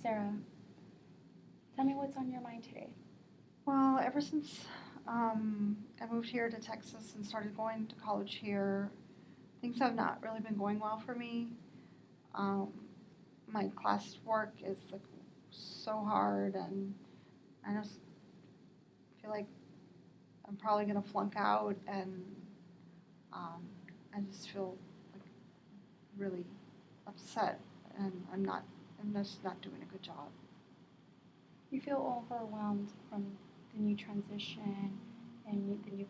Sarah. Tell me what's on your mind today. Well, ever since I moved here to Texas and started going to college here, things have not really been going well for me. Um, my class work is like so hard, and I just feel like I'm probably gonna flunk out, and um, I just feel like really upset, and I'm just not doing a good job. You feel overwhelmed from the new transition and the new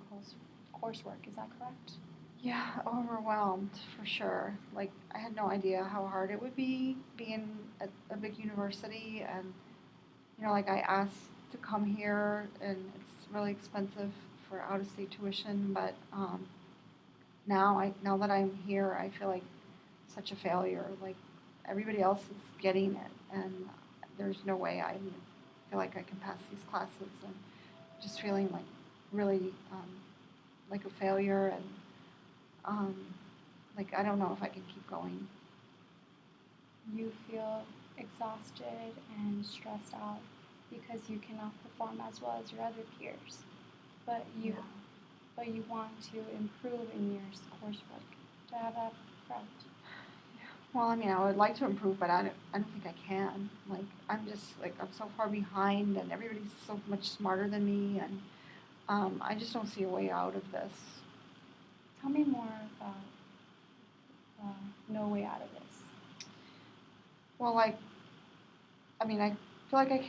coursework. Is that correct? Yeah, overwhelmed for sure. Like I had no idea how hard it would be being at a big university, and like I asked to come here, and it's really expensive for out of state tuition. But now that I'm here, I feel like such a failure. Like everybody else is getting it, and there's no way I feel like I can pass these classes, and just feeling like really like a failure, and um, like I don't know if I can keep going. You feel exhausted and stressed out because you cannot perform as well as your other peers. But you Yeah. but you want to improve in your coursework. Do I have that correct? Well, I mean, I would like to improve, but I don't think I can. Like, I'm just like I'm so far behind, and everybody's so much smarter than me, and I just don't see a way out of this. Tell me more about no way out of this. Well, like, I mean, I feel like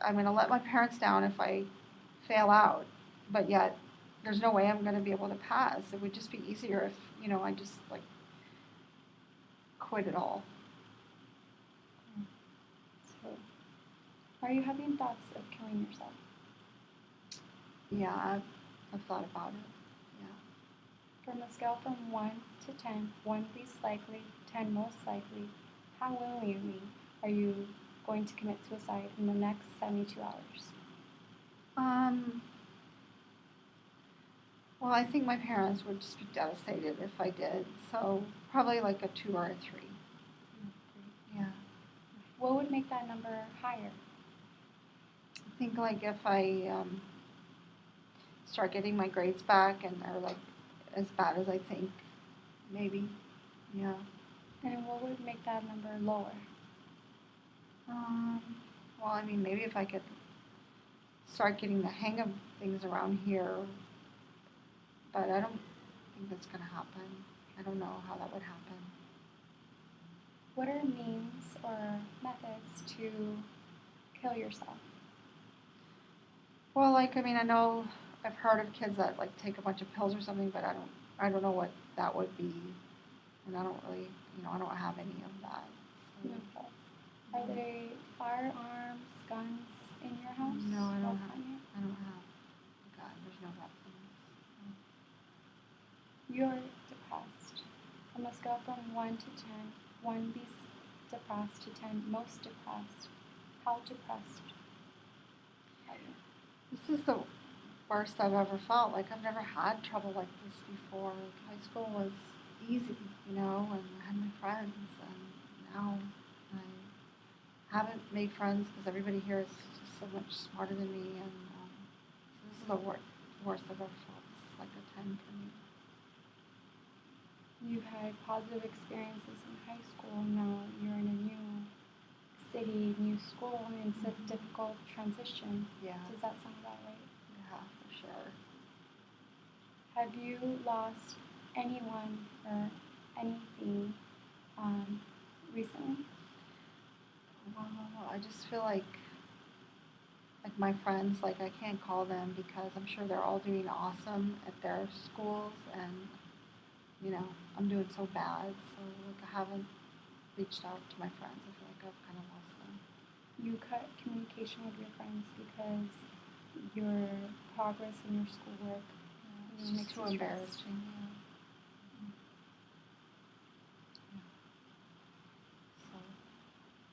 I'm gonna let my parents down if I fail out, but yet there's no way I'm gonna be able to pass. It would just be easier if I just like quit it all. So, are you having thoughts of killing yourself? Yeah, I've thought about it. Yeah. From a scale from 1 to 10, 1 least likely, 10 most likely, how willingly are you going to commit suicide in the next 72 hours? Um, Well, I think my parents would just be devastated if I did. So probably like a 2 or a 3. Yeah. What would make that number higher? I think like if I start getting my grades back and they're like as bad as I think, maybe. Yeah. And what would make that number lower? Um, well, I mean, maybe if I could start getting the hang of things around here, but I don't think that's going to happen. I don't know how that would happen. What are means or methods to kill yourself? Well, like I mean, I know I've heard of kids that like take a bunch of pills or something, but I don't know what that would be, and I don't really, I don't have any of that. So, No. Are there firearms, guns in your house? no, I Or don't have. on you? I don't have. God, there's no weapons. You're depressed. On a scale from 1 to 10, 1 least depressed to 10 most depressed, how depressed are you? This is the worst I've ever felt. Like I've never had trouble like this before. Like, high school was easy, and I had my friends, and now I haven't made friends because everybody here is just so much smarter than me, and so this is the worst I've ever felt. It's like a 10 for me. You've had positive experiences in high school, now you're in a new city, new school, and it's a difficult transition. Yeah, Does that sound about right? yeah, for sure. Have you lost anyone or anything recently? Well, I just feel like my friends, like I can't call them because I'm sure they're all doing awesome at their schools, and I'm doing so bad. So like I haven't reached out to my friends. I feel like I've kind of lost them. You cut communication with your friends because your progress in your schoolwork It's makes just too you stressed. embarrassing. Yeah. So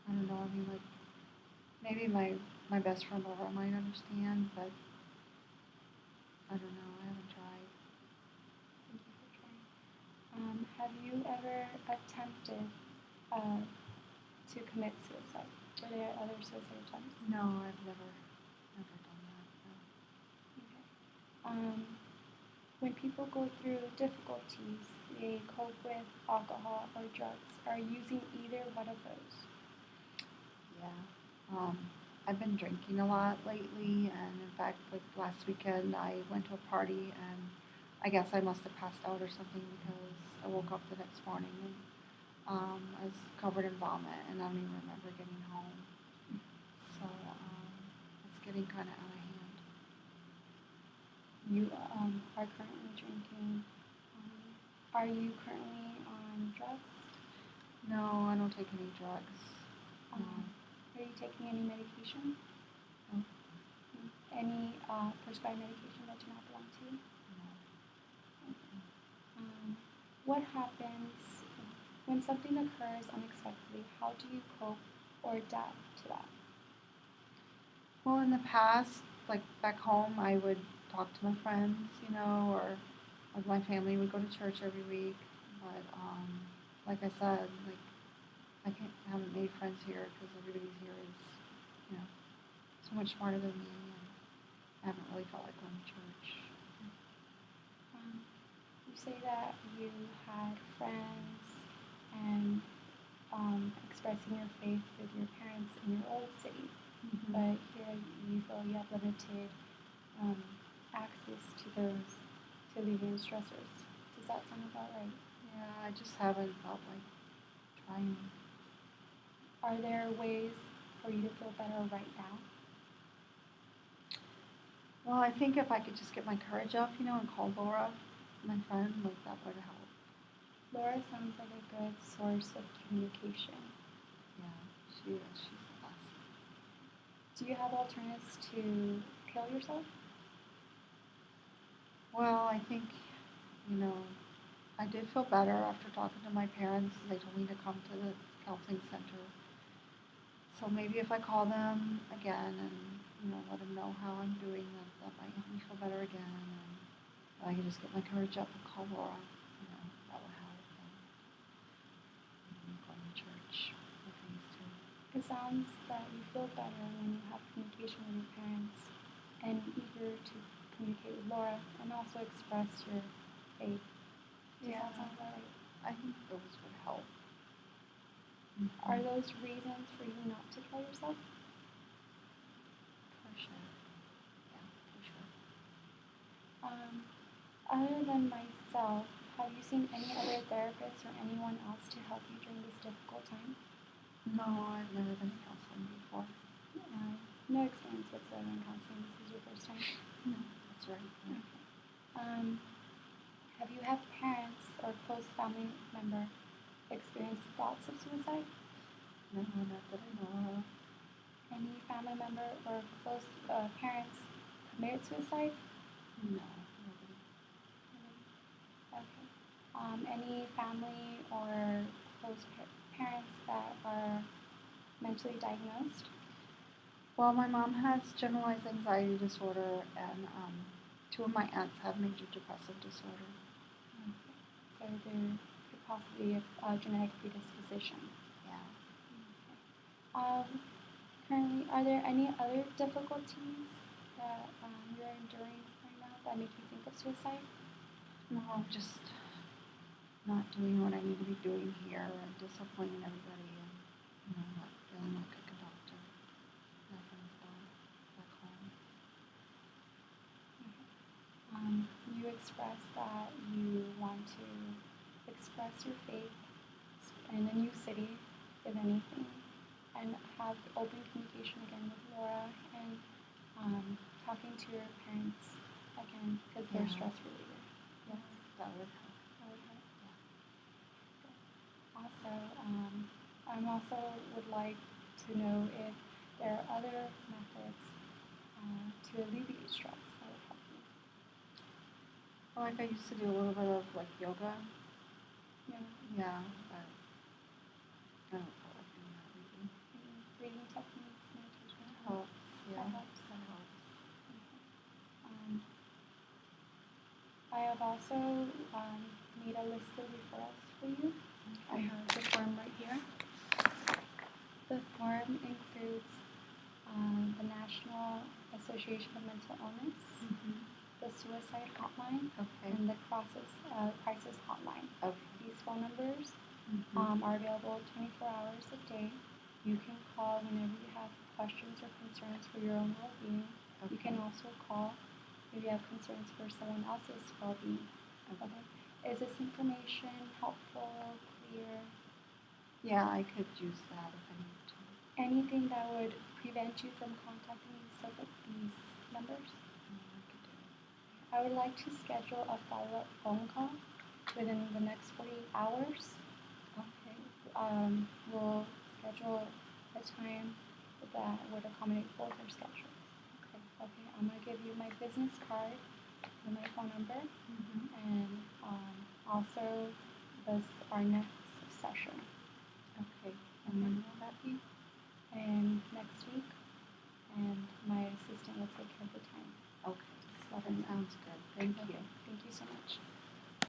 I don't know. I mean, like maybe my best friend Laura might understand, but I don't know. I haven't tried. Thank you for trying. Have you ever attempted to commit suicide? Were there other suicide attempts? No, I've never done that. Okay. When people go through difficulties, they cope with alcohol or drugs. Are you using either one of those? No. Yeah. I've been drinking a lot lately, and in fact, like last weekend, I went to a party, and I guess I must have passed out or something because I woke up the next morning and I was covered in vomit, and I don't even remember getting home. So it's getting kind of out of hand. You are currently drinking. Are you currently on drugs? No, I don't take any drugs. Are you taking any medication? No. Any prescribed medication that do not belong to you? No. What happens when something occurs unexpectedly? How do you cope or adapt to that? Well, in the past, like back home, I would talk to my friends, or with my family. We'd go to church every week. But like I said, like I haven't made friends here because everybody here is, so much smarter than me, and I haven't really felt like going to church. You say that you had friends and expressing your faith with your parents in your old city, but here you feel you have limited access to alleviate stressors. Does that sound about right? Yeah, I just haven't felt like trying. Are there ways for you to feel better right now? Well, I think if I could just get my courage up, and call Laura, my friend, like that would help. Laura sounds like a good source of communication. Yeah, she is. She's the best. Do you have alternatives to kill yourself? Well, I think, I did feel better after talking to my parents. They told me to come to the counseling center. So maybe if I call them again and, let them know how I'm doing, that might help me feel better again. And I can just get my courage up and call Laura, that would help. And going to church with these two. It sounds that you feel better when you have communication with your parents and eager to communicate with Laura and also express your faith. Does that sound about right? I think those would help. Are those reasons for you not to kill yourself? For sure. Yeah, for sure. Other than myself, have you seen any other therapists or anyone else to help you during this difficult time? No, I've never been to counseling before. No experience whatsoever in counseling. This is your first time? No, that's right. Yeah. Okay. Have you had parents or close family member experience thoughts of suicide? No, not that I know of. Any family member or close parents committed suicide? No, nobody. Okay. Any family or close parents that are mentally diagnosed? Well, my mom has generalized anxiety disorder, and two of my aunts have major depressive disorder. So there could possibly be a genetic predisposition. Yeah. Currently, are there any other difficulties that you're enduring right now that make you think of suicide? No, just not doing what I need to be doing here and disappointing everybody and, not feeling like a good doctor. Nothing's done back home. You expressed that you want to express your faith in a new city, if anything, and have open communication again with Laura and talking to your parents again because they're stress related. Yes, That would help. that would help. Yeah. Also, I also would like to know if there are other methods to alleviate stress that would help you. Well, like I used to do a little bit of like yoga. Yeah. Yeah, but I don't feel like doing that lately. Breathing techniques, meditation Helps. Yeah. That helps. That helps. I have also made a list of referrals for you. I have the form right here. The form includes the National Association of Mental Illness, the Suicide Hotline, Okay. and the Crisis Hotline. Okay. These phone numbers are available 24 hours a day. You can call whenever you have questions or concerns for your own well-being. You can also call if you have concerns for someone else's well-being. Okay. Is this information helpful, clear? Yeah, I could use that if I need to. Anything that would prevent you from contacting these numbers? I could do it. I would like to schedule a follow-up phone call within the next 48 hours. Okay. We'll schedule a time that would accommodate both our schedules. Okay. Okay, I'm gonna give you my business card and my phone number, and also our next session. Okay. And when will that be? And next week, and my assistant will take care of the time. Okay. Just let her That know. sounds good. Thank you. Thank you so much.